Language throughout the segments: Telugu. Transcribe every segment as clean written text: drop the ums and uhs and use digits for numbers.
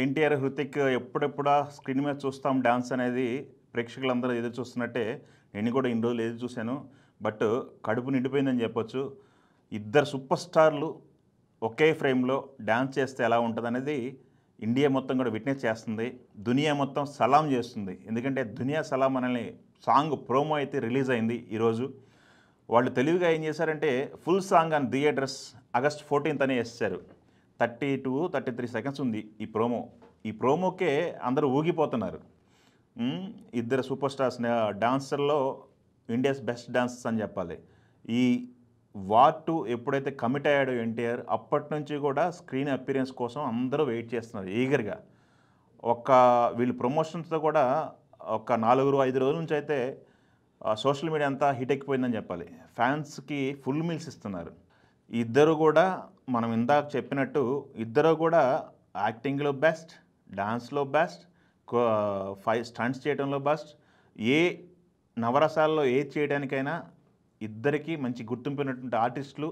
ఎన్టీఆర్, హృతిక్ ఎప్పుడెప్పుడా స్క్రీన్ మీద చూస్తాం డాన్స్ అనేది ప్రేక్షకులందరూ ఎదురు చూస్తున్నట్టే నేను కూడా ఇన్ని రోజులు ఎదురు చూశాను. బట్ కడుపు నిండిపోయిందని చెప్పొచ్చు. ఇద్దరు సూపర్ స్టార్లు ఒకే ఫ్రేమ్‌లో డాన్స్ చేస్తే ఎలా ఉంటదనేది ఇండియా మొత్తం కూడా విట్నెస్ చేస్తుంది. దునియా మొత్తం సలాం చేస్తుంది. ఎందుకంటే 'దునియా సలాం' అనే సాంగ్ ప్రోమో అయితే రిలీజ్ అయింది ఈరోజు. వాళ్ళు తెలివిగా ఏం చేశారంటే full song on theatres August 14th అని యేసేశారు. 32-33 సెకండ్స్ ఉంది ఈ ప్రోమో. ఈ ప్రోమోకే అందరూ ఊగిపోతున్నారు. ఇద్దరు సూపర్ స్టార్స్ డాన్సర్‌లో ఇండియాస్ బెస్ట్ డాన్సర్స్ అని చెప్పాలి. ఈ వార్ 2 ఎప్పుడైతే కమిట్ అయ్యాడో ఎన్టీఆర్ అప్పటి నుంచి కూడా స్క్రీన్ అపియరెన్స్ కోసం అందరూ వెయిట్ చేస్తున్నారు ఈగర్‌గా. వీళ్ళు ప్రమోషన్స్‌తో కూడా ఒక 4-5 రోజుల నుంచి అయితే సోషల్ మీడియా అంతా హిట్ ఎక్కిపోయిందని చెప్పాలి. ఫ్యాన్స్‌కి ఫుల్ మీల్స్ ఇస్తున్నారు. ఇద్దరు కూడా మనం ఇందాక చెప్పినట్టు ఇద్దరు కూడా యాక్టింగ్‌లో బెస్ట్, డాన్స్‌లో బెస్ట్, స్టంట్స్ చేయడంలో బెస్ట్. ఏ నవరసాల్లో ఏది చేయడానికైనా ఇద్దరికీ మంచి గుర్తింపున్నటువంటి ఆర్టిస్టులు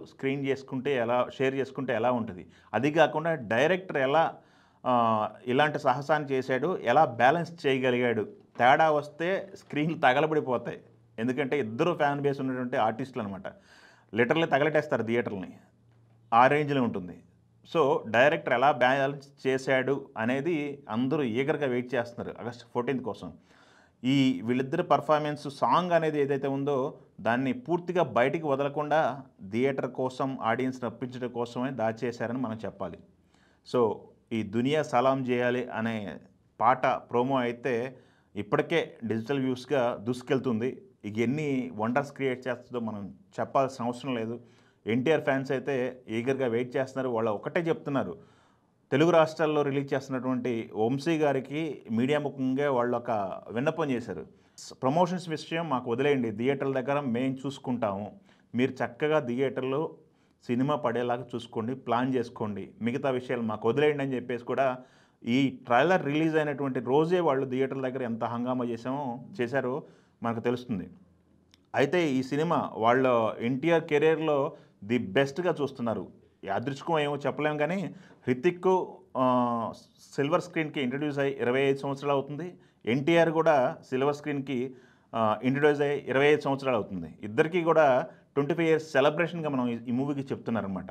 షేర్ చేసుకుంటే ఎలా ఉంటుంది. అది కాకుండా డైరెక్టర్ ఎలా ఇలాంటి సాహసాన్ని చేశాడు, ఎలా బ్యాలెన్స్ చేయగలిగాడు. తేడా వస్తే స్క్రీన్లు తగలబడిపోతాయి. ఎందుకంటే ఇద్దరు ఫ్యాన్ బేస్ ఉన్నటువంటి ఆర్టిస్టులు అనమాట. లిటరల్లీ తగలెట్టేస్తారు థియేటర్‌ని. ఆ రేంజ్‌లో ఉంటుంది. సో డైరెక్టర్ ఎలా బ్యాలెన్స్ చేశాడు అనేది అందరూ ఈగర్‌గా వెయిట్ చేస్తున్నారు ఆగస్ట్ 14th కోసం. వీళ్ళిద్దరి పర్ఫార్మెన్స్ సాంగ్ అనేది ఏదైతే ఉందో దాన్ని పూర్తిగా బయటికి వదలకుండా థియేటర్ కోసం ఆడియన్స్‌ని రప్పించడం కోసమే దాచేశారని మనం చెప్పాలి. సో ఈ 'దునియా సలాం చేయాలి' అనే పాట ప్రోమో అయితే ఇప్పటికే డిజిటల్ వ్యూస్‌గా దూసుకెళ్తుంది. ఎన్ని వండర్స్ క్రియేట్ చేస్తుందో మనం చెప్పాల్సిన అవసరం లేదు. ఎన్టీఆర్ ఫ్యాన్స్ అయితే ఈగర్‌గా వెయిట్ చేస్తున్నారు. వాళ్ళు ఒకటే చెప్తున్నారు. తెలుగు రాష్ట్రాల్లో రిలీజ్ చేస్తున్నటువంటి వంశీ గారికి మీడియా ముఖంగా వాళ్ళు ఒక విన్నపం చేశారు. ప్రమోషన్స్ విషయం మాకు వదిలేయండి. థియేటర్ల దగ్గర మేము చూసుకుంటాము. మీరు చక్కగా థియేటర్‌లో సినిమా పడేలాగా చూసుకోండి, ప్లాన్ చేసుకోండి. మిగతా విషయాలు మాకు వదిలేయండి అని చెప్పేసి కూడా ఈ ట్రైలర్ రిలీజ్ అయినటువంటి రోజే వాళ్ళు థియేటర్ల దగ్గర ఎంత హంగామా చేశారో మనకు తెలుస్తుంది. అయితే ఈ సినిమా వాళ్ళ ఎన్టీఆర్ కెరియర్‌లో ది బెస్ట్‌గా చూస్తున్నారు. యాదృచ్ఛికం ఏమో చెప్పలేము కానీ హృతిక్ సిల్వర్ స్క్రీన్‌కి ఇంట్రడ్యూస్ అయ్యి 25 సంవత్సరాలు అవుతుంది. ఎన్టీఆర్ కూడా సిల్వర్ స్క్రీన్‌కి ఇంట్రడ్యూస్ అయ్యి 25 సంవత్సరాలు అవుతుంది. ఇద్దరికీ కూడా 25 ఇయర్స్ సెలబ్రేషన్‌గా మనం ఈ మూవీకి చెప్తున్నారనమాట.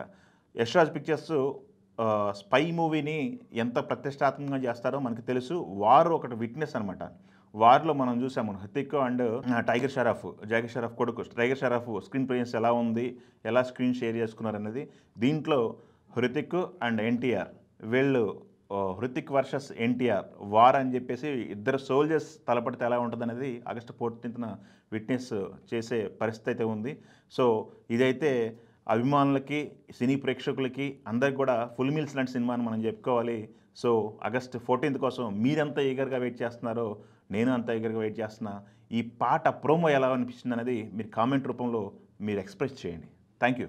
యశ్‌రాజ్ పిక్చర్స్ స్పై మూవీని ఎంత ప్రతిష్టాత్మకంగా చేస్తారో మనకు తెలుసు. వార్ ఒకటి విట్నెస్ అనమాట. వార్‌లో మనం చూసాము హృతిక్ అండ్ జాకీ షరాఫ్ కొడుకు టైగర్ షరాఫ్ స్క్రీన్ ప్రెజెన్స్ ఎలా ఉంది, ఎలా స్క్రీన్ షేర్ చేసుకున్నారనేది. దీంట్లో హృతిక్ అండ్ ఎన్టీఆర్ వీళ్ళు హృతిక్ వర్సెస్ ఎన్టీఆర్ వార్ అని చెప్పేసి ఇద్దరు సోల్జర్స్ తలపడితే ఎలా ఉంటుందనేది ఆగస్ట్ 14th విట్నెస్ చేసే పరిస్థితి అయితే ఉంది. సో ఇదైతే అభిమానులకి, సినీ ప్రేక్షకులకి అందరికి కూడా ఫుల్ మీల్స్ లాంటి సినిమా అని మనం చెప్పుకోవాలి. సో ఆగస్ట్ 14th కోసం మీరెంత ఈగర్‌గా వెయిట్ చేస్తున్నారో నేను అంత ఈగర్‌గా వెయిట్ చేస్తున్నా. ఈ పాట ప్రోమో ఎలా అనిపించింది అనేది మీరు కామెంట్ రూపంలో మీరు ఎక్స్‌ప్రెస్ చేయండి. Thank you.